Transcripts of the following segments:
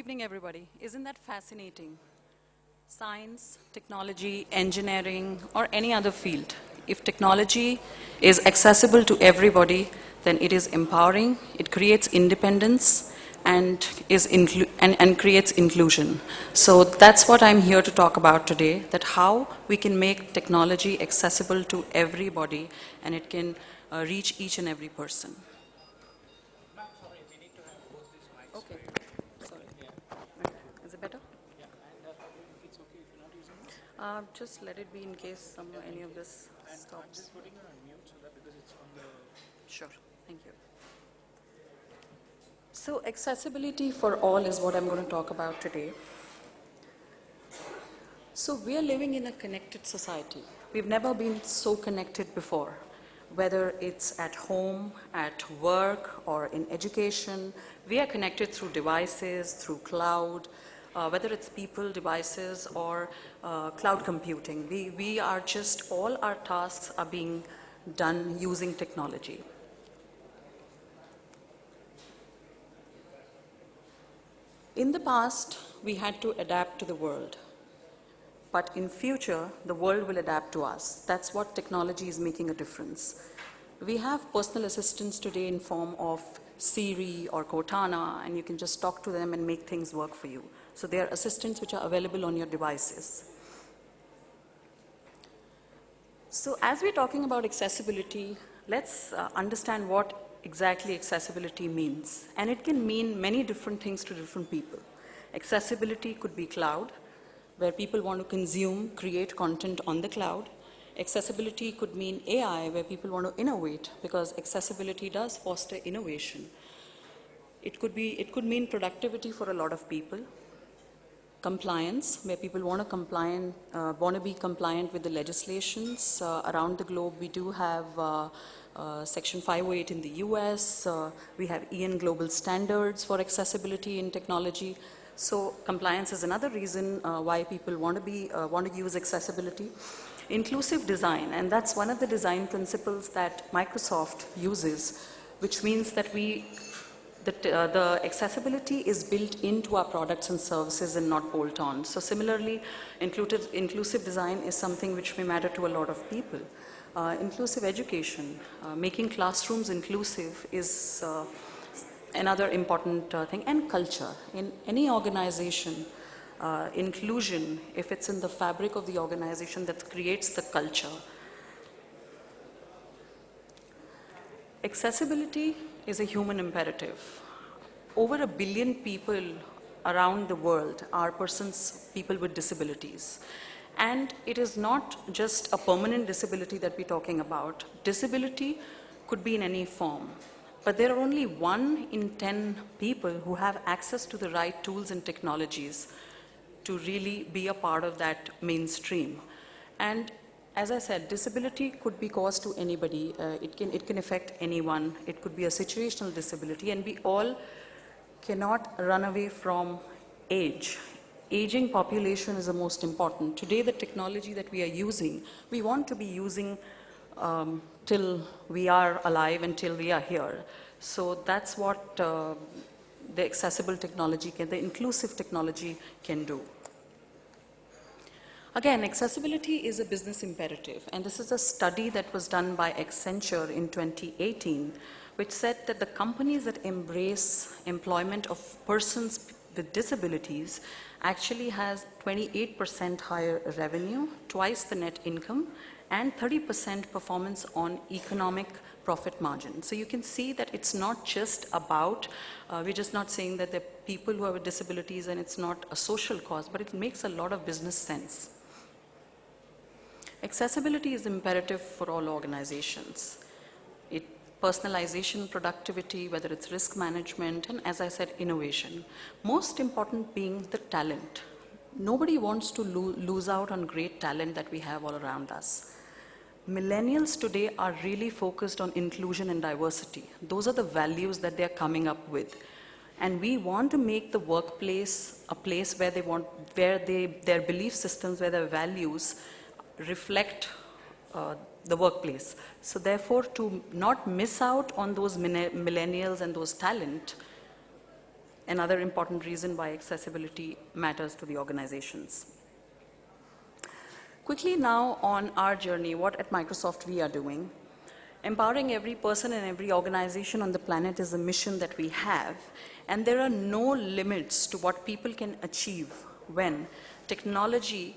evening, everybody. Isn't that fascinating? Science, technology, engineering, or any other field. If technology is accessible to everybody, then it is empowering, it creates independence, and, and creates inclusion. So that's what I'm here to talk about today, that how we can make technology accessible to everybody, and it can reach each and every person. Okay. Sorry. Is it better? Just let it be in case any of this stops. I'm just putting it on mute so that because it's on the... Sure. Thank you. So accessibility for all is what I'm going to talk about today. So we are living in a connected society. We've never been so connected before, whether it's at home, at work, or in education. We are connected through devices, through cloud, whether it's people, devices, or cloud computing. We are just, all our tasks are being done using technology. In the past, we had to adapt to the world. But in future, the world will adapt to us. That's what technology is making a difference. We have personal assistants today in form of Siri or Cortana, and you can just talk to them and make things work for you. So they are assistants which are available on your devices. So as we're talking about accessibility, let's understand what exactly accessibility means. And it can mean many different things to different people. Accessibility could be cloud, where people want to consume, create content on the cloud. Accessibility could mean AI, where people want to innovate, because accessibility does foster innovation. It could mean productivity for a lot of people. Compliance, where people want to be compliant with the legislations around the globe. We do have Section 508 in the US. We have EN Global Standards for accessibility in technology. So compliance is another reason why people want to use accessibility. Inclusive design, and that's one of the design principles that Microsoft uses, which means that the accessibility is built into our products and services and not bolt on. So similarly, inclusive design is something which may matter to a lot of people. Inclusive education, making classrooms inclusive is another important thing. And culture. In any organization, inclusion, if it's in the fabric of the organization, that creates the culture. Accessibility is a human imperative. Over 1 billion people around the world are people with disabilities. And it is not just a permanent disability that we're talking about. Disability could be in any form. But there are only 1 in 10 people who have access to the right tools and technologies to really be a part of that mainstream. And as I said, disability could be caused to anybody. It can affect anyone. It could be a situational disability, and we all cannot run away from age. Aging population is the most important. Today, the technology that we are using, we want to be using till we are alive and till we are here. So that's what the accessible technology the inclusive technology can do. Again, accessibility is a business imperative, and this is a study that was done by Accenture in 2018, which said that the companies that embrace employment of persons with disabilities actually has 28% higher revenue, twice the net income, and 30% performance on economic profit margin. So you can see that it's not just about, we're just not saying that there are people who have disabilities and it's not a social cause, but it makes a lot of business sense. Accessibility is imperative for all organizations. Personalization, productivity, whether it's risk management, and as I said, innovation. Most important being the talent. Nobody wants to lose out on great talent that we have all around us. Millennials today are really focused on inclusion and diversity. Those are the values that they're coming up with. And we want to make the workplace a place where their belief systems, where their values reflect the workplace. So therefore, to not miss out on those millennials and those talent, another important reason why accessibility matters to the organizations. Quickly now on our journey, what at Microsoft we are doing. Empowering every person and every organization on the planet is a mission that we have, and there are no limits to what people can achieve when technology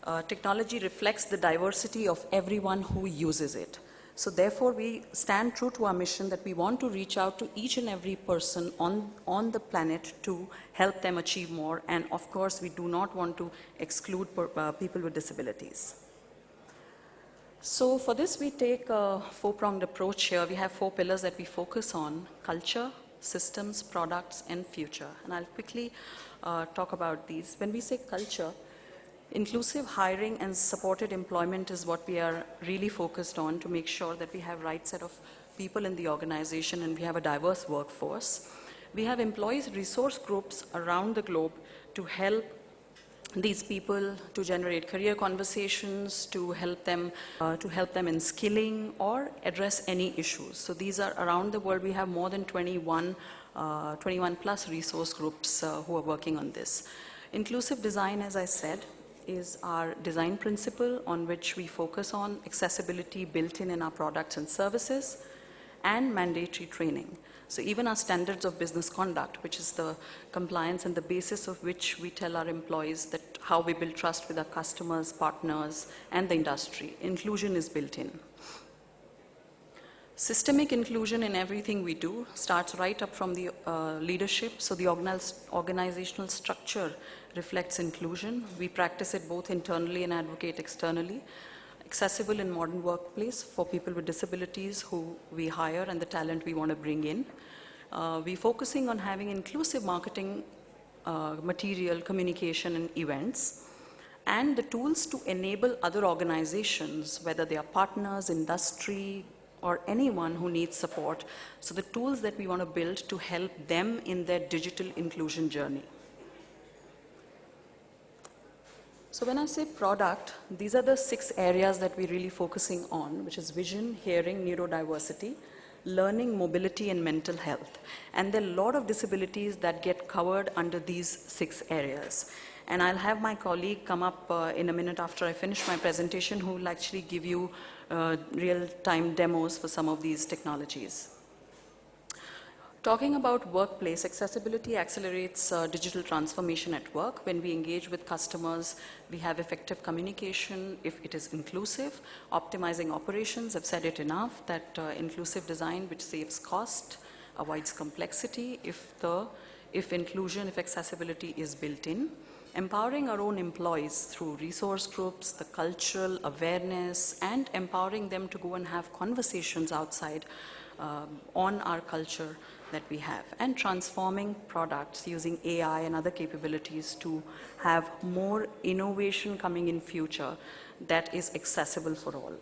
reflects the diversity of everyone who uses it. So therefore, we stand true to our mission that we want to reach out to each and every person on the planet to help them achieve more, and of course, we do not want to exclude people with disabilities. So for this, we take a four-pronged approach here. We have 4 pillars that we focus on: culture, systems, products, and future. And I'll quickly talk about these. When we say culture, inclusive hiring and supported employment is what we are really focused on to make sure that we have right set of people in the organization and we have a diverse workforce. We have employees resource groups around the globe to help these people to generate career conversations, to help them in skilling or address any issues. So these are around the world. We have more than 21 plus resource groups who are working on this. Inclusive design, as I said, is our design principle on which we focus on accessibility built in our products and services, and mandatory training. So even our standards of business conduct, which is the compliance and the basis of which we tell our employees that how we build trust with our customers, partners, and the industry. Inclusion is built in. Systemic inclusion in everything we do starts right up from the leadership. So the organizational structure reflects inclusion. We practice it both internally and advocate externally. Accessible in modern workplace for people with disabilities who we hire and the talent we want to bring in. We're focusing on having inclusive marketing material, communication, and events, and the tools to enable other organizations, whether they are partners, industry, or anyone who needs support. So the tools that we want to build to help them in their digital inclusion journey. So when I say product, these are the 6 areas that we're really focusing on, which is vision, hearing, neurodiversity, learning, mobility, and mental health. And there are a lot of disabilities that get covered under these 6 areas. And I'll have my colleague come up in a minute after I finish my presentation, who will actually give you real-time demos for some of these technologies. Talking about workplace, accessibility accelerates digital transformation at work. When we engage with customers, we have effective communication if it is inclusive. Optimizing operations, I've said it enough, that inclusive design which saves cost, avoids complexity if accessibility is built in. Empowering our own employees through resource groups, the cultural awareness, and empowering them to go and have conversations outside on our culture that we have, and transforming products using AI and other capabilities to have more innovation coming in future that is accessible for all.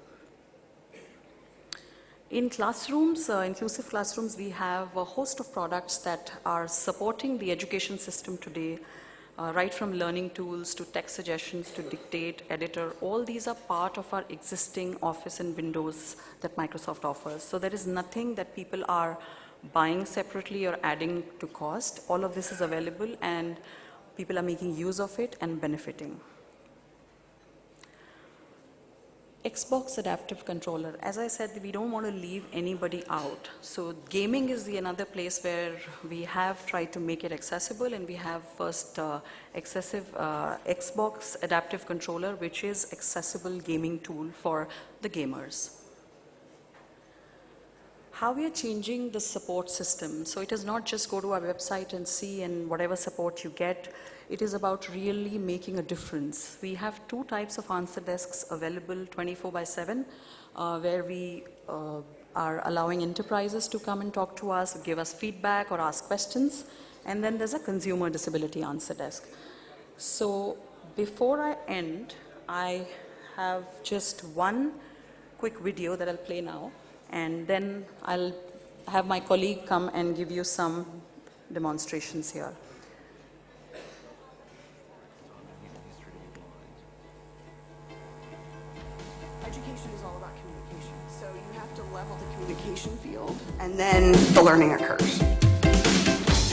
In classrooms, inclusive classrooms, we have a host of products that are supporting the education system today, right from learning tools to text suggestions to dictate, editor. All these are part of our existing Office and Windows that Microsoft offers. So there is nothing that people are buying separately or adding to cost. All of this is available and people are making use of it and benefiting. Xbox adaptive controller. As I said, we don't want to leave anybody out. So gaming is another place where we have tried to make it accessible, and we have first Xbox adaptive controller, which is accessible gaming tool for the gamers. How we are changing the support system. So it is not just go to our website and see and whatever support you get. It is about really making a difference. We have 2 types of answer desks available 24/7, where we are allowing enterprises to come and talk to us, give us feedback or ask questions. And then there's a consumer disability answer desk. So before I end, I have just one quick video that I'll play now. And then I'll have my colleague come and give you some demonstrations here. Education is all about communication. So you have to level the communication field, and then the learning occurs.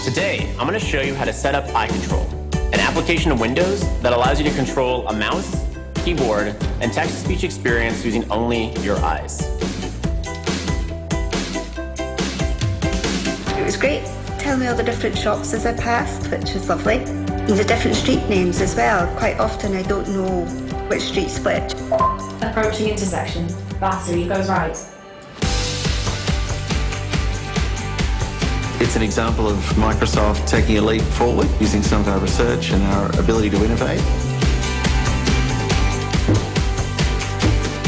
Today, I'm going to show you how to set up eye control, an application in Windows that allows you to control a mouse, keyboard, and text-to-speech experience using only your eyes. It was great. Tell me all the different shops as I passed, which was lovely. And the different street names as well. Quite often I don't know which street's which. Approaching intersection. Battery goes right. It's an example of Microsoft taking a leap forward using some of our research and our ability to innovate.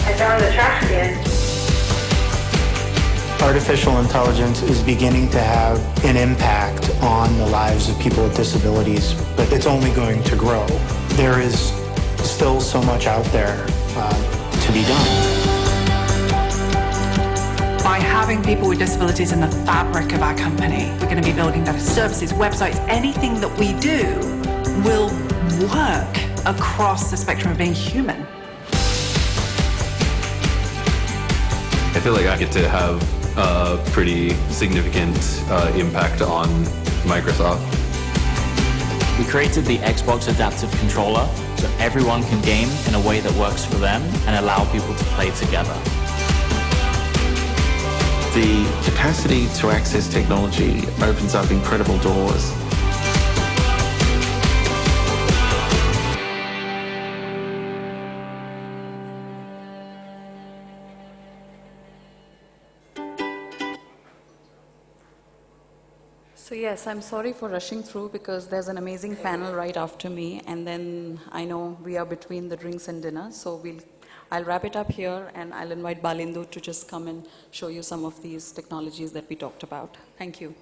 I found the trash can. Artificial intelligence is beginning to have an impact on the lives of people with disabilities, but it's only going to grow. There is still so much out there to be done. By having people with disabilities in the fabric of our company, we're going to be building better services, websites, anything that we do will work across the spectrum of being human. I feel like I get to have a pretty significant impact on Microsoft. We created the Xbox Adaptive Controller so everyone can game in a way that works for them and allow people to play together. The capacity to access technology opens up incredible doors. So yes, I'm sorry for rushing through because there's an amazing panel right after me, and then I know we are between the drinks and dinner, so I'll wrap it up here, and I'll invite Balindu to just come and show you some of these technologies that we talked about. Thank you.